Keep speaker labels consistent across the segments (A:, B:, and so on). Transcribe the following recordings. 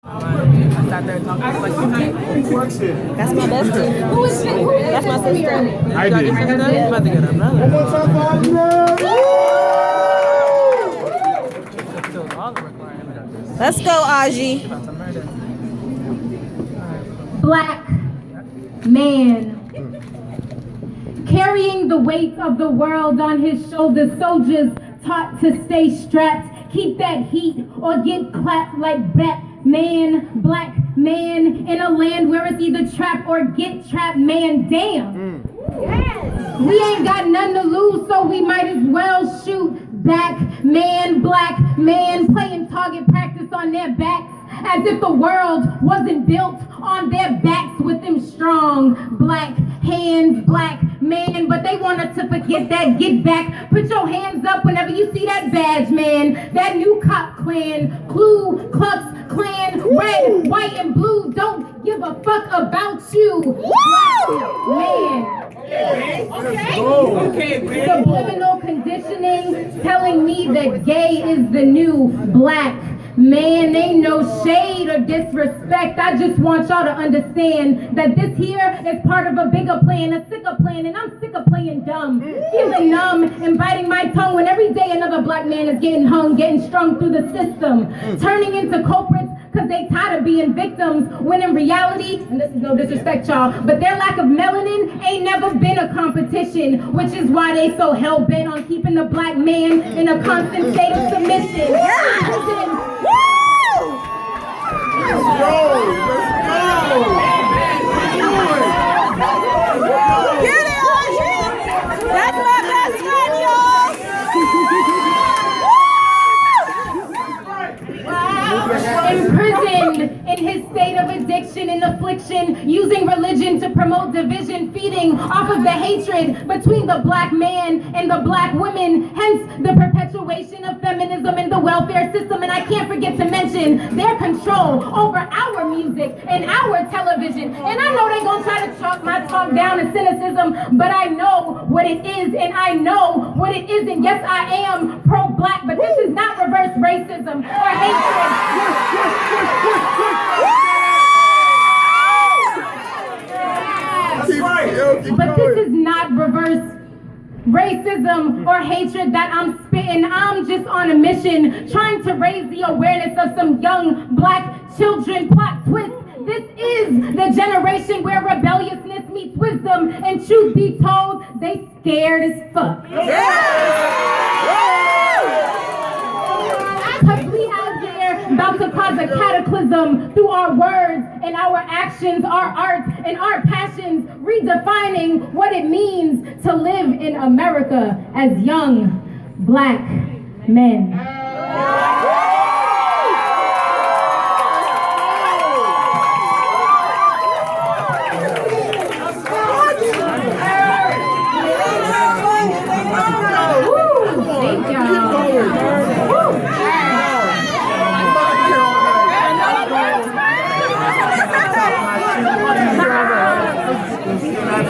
A: I sat there talking like
B: That's my bestie. Who is it? That's my sister.
A: I did. He's about to get another.
C: One more time for Ajane.
B: Let's go, Aji.
D: Black man, carrying the weight of the world on his shoulders, soldiers taught to stay strapped, keep that heat or get clapped like Batman. Black man in a land where it's either trap or get trapped, man, damn. Yes. We ain't got nothing to lose, so we might as well shoot back, man. Black man playing target practice on their backs, as if the world wasn't built on their backs with them strong black hands, black man. But they want us to forget that. Get back. Put your hands up whenever you see that badge, man. That new cop clan, Ku Klux Klan, red, white, and blue. Don't give a fuck about you, black man. Okay. Subliminal conditioning telling me that gay is the new black. Man, ain't no shade or disrespect. I just want y'all to understand that this here is part of a bigger plan, a sicker plan, and I'm sick of playing dumb, feeling numb, and biting my tongue when every day another black man is getting hung, getting strung through the system, turning into culprits because they tired of being victims, when in reality, and this is no disrespect, y'all, but their lack of melanin ain't never been a competition, which is why they so hell-bent on keeping the black man in a constant state of submission.
C: Let's go!
B: Get it, Aji! That's my best friend, y'all!
D: Imprisoned in his state of addiction and affliction, using religion to promote division, feeding off of the hatred between the black man and the black women, hence the perpetuation of feminism and the welfare system. And I can't forget to mention their control over our music and our television. And I know they're gonna try to chalk my talk down to cynicism, but I know what it is and I know what it isn't. Yes, I am pro-black, but this is not reverse racism or hatred. But this is not reverse racism or hatred that I'm spitting. I'm just on a mission, trying to raise the awareness of some young black children. Plot twist, this is the generation where rebelliousness meets wisdom, and truth be told, they scared as fuck. Because we out there about to cause a cataclysm through our words and our actions, our art and our passions, redefining what it means to live in America as young black men. Thank y'all.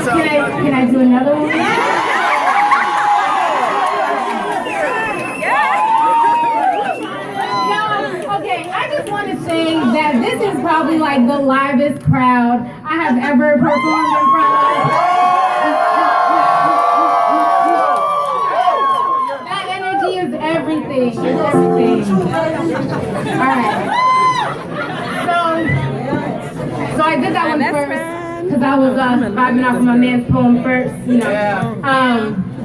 D: Can I do another one? No, okay, I just want to say that this is probably like the livest crowd I have ever performed in front of. That energy is everything. It's everything. Alright. So I did that one first. Because I was vibing off of my man's poem first, you know.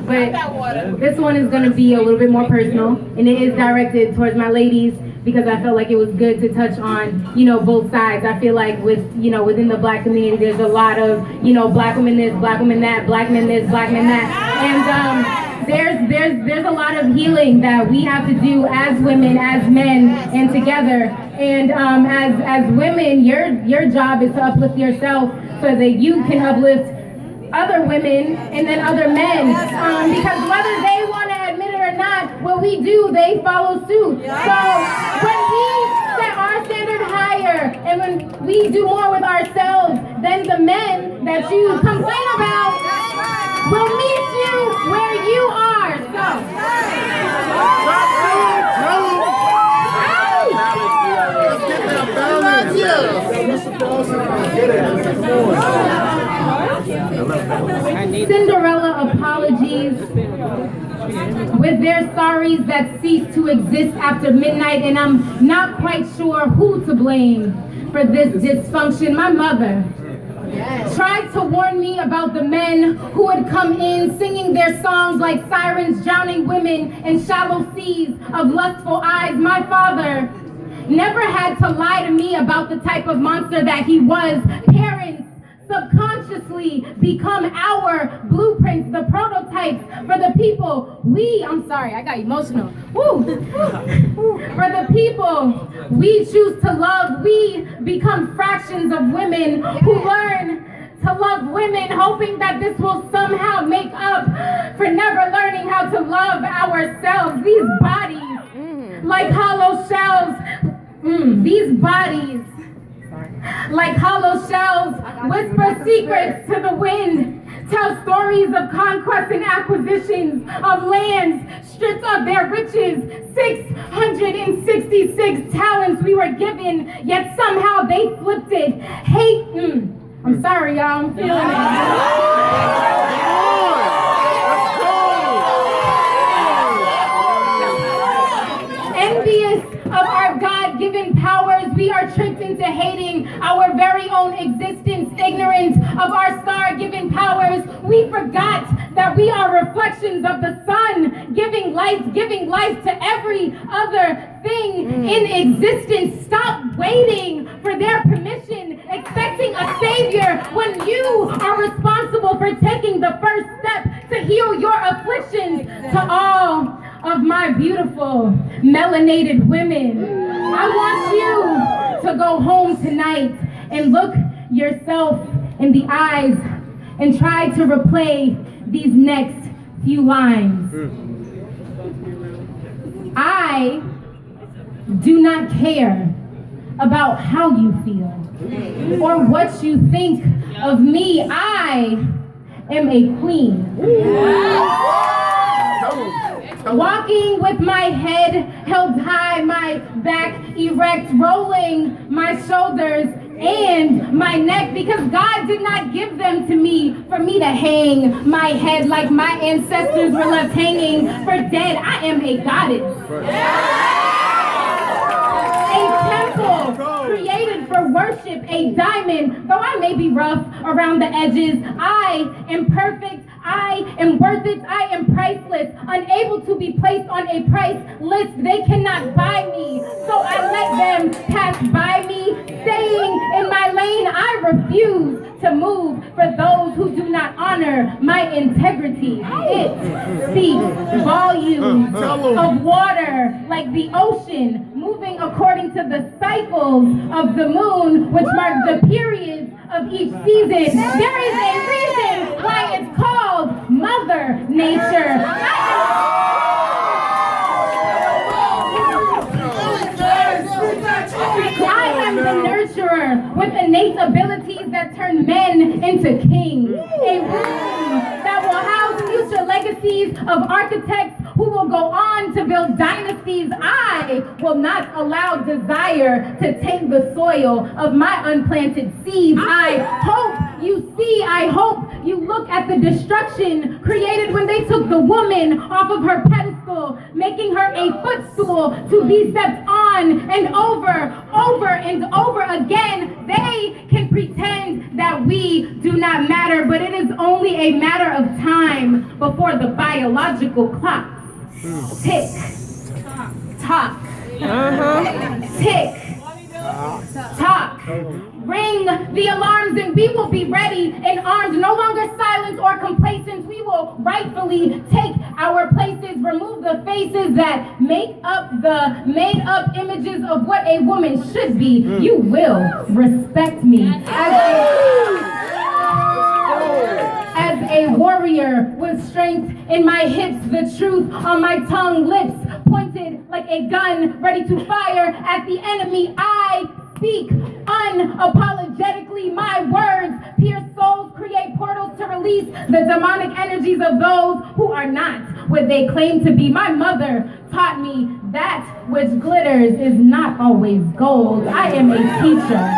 D: But this one is going to be a little bit more personal, and it is directed towards my ladies because I felt like it was good to touch on, you know, both sides. I feel like within the black community, there's a lot of, you know, black women this, black women that, black men this, black men that, and there's a lot of healing that we have to do as women, as men, and together. And as women, your job is to uplift yourself so that you can uplift other women and then other men. Because whether they want to admit it or not, what we do, they follow suit. So when we set our standard higher and when we do more with ourselves, then the men that you complain about will meet you where you are. So.
C: Mr. Dawson, get it.
D: Cinderella apologies with their sorries that cease to exist after midnight, and I'm not quite sure who to blame for this dysfunction. My mother tried to warn me about the men who would come in singing their songs like sirens drowning women in shallow seas of lustful eyes. My father never had to lie to me about the type of monster that he was. Parents subconsciously become our blueprints, the prototypes for the people I'm sorry, I got emotional. Woo. For the people we choose to love, we become fractions of women who learn to love women, hoping that this will somehow make up for never learning how to love ourselves. These bodies, like hollow shells, these bodies, like hollow shells, whisper secrets to the wind, tell stories of conquests and acquisitions of lands stripped of their riches. 666 talents we were given, yet somehow they flipped it. Hate, I'm sorry, y'all, I'm feeling it. Envious of our God-given powers, we are tricked into hating our very own existence. Ignorant of our star-given powers, we forgot that we are reflections of the sun, giving life to every other thing in existence. Stop waiting for their permission, expecting a savior when you are responsible for taking the first step to heal your afflictions. To all of my beautiful melanated women, I want you to go home tonight and look yourself in the eyes and try to replay these next few lines. I do not care about how you feel or what you think of me. I am a queen. Walking with my head held high, my back erect, rolling my shoulders and my neck, because God did not give them to me for me to hang my head like my ancestors were left hanging for dead. I am a goddess. A temple created for worship, a diamond. Though I may be rough around the edges, I am perfect. I am worth it. I am priceless, unable to be placed on a price list. They cannot buy me, so I let them pass by me. Staying in my lane, I refuse to move for those who do not honor my integrity. It speaks volumes of water like the ocean, moving according to the cycles of the moon, which mark the periods of each season. There is a reason why it's called Mother Nature. I am the nurturer with innate abilities that turn men into kings. A room that will house future legacies of architects who will go on to build dynasties. I will not allow desire to take the soil of my unplanted seeds. I hope you see, I hope you look at the destruction created when they took the woman off of her pedestal, making her a footstool to be stepped on and over and over again. They can pretend that we do not matter, but it is only a matter of time before the biological clocks tick, tock, tick, tock. Ring the alarms and we will be ready and armed, no longer silent or complacent. We will rightfully take our places, remove the faces that make up the made up images of what a woman should be. You will respect me as a warrior with strength in my hips, the truth on my tongue, lips pointed like a gun, ready to fire at the enemy. I speak unapologetically. My words pierce souls, create portals to release the demonic energies of those who are not what they claim to be. My mother taught me that which glitters is not always gold. I am a teacher.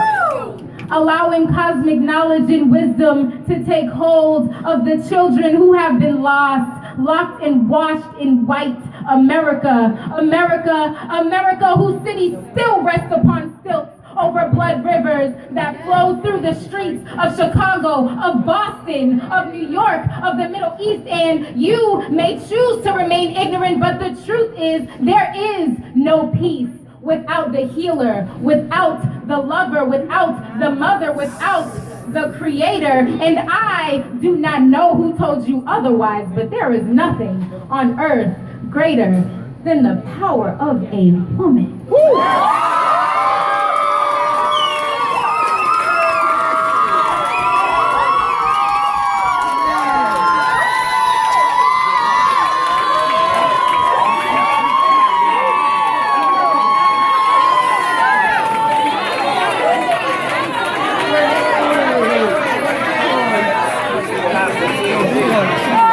D: allowing cosmic knowledge and wisdom to take hold of the children who have been locked and washed in white America. America whose cities still rest upon stilts over blood rivers that flow through the streets of Chicago, of Boston, of New York, of the Middle East. And you may choose to remain ignorant, but the truth is there is no peace without the healer, without the lover, without the mother, without the creator. And I do not know who told you otherwise, but there is nothing on earth greater than the power of a woman. Woo!
C: Yeah.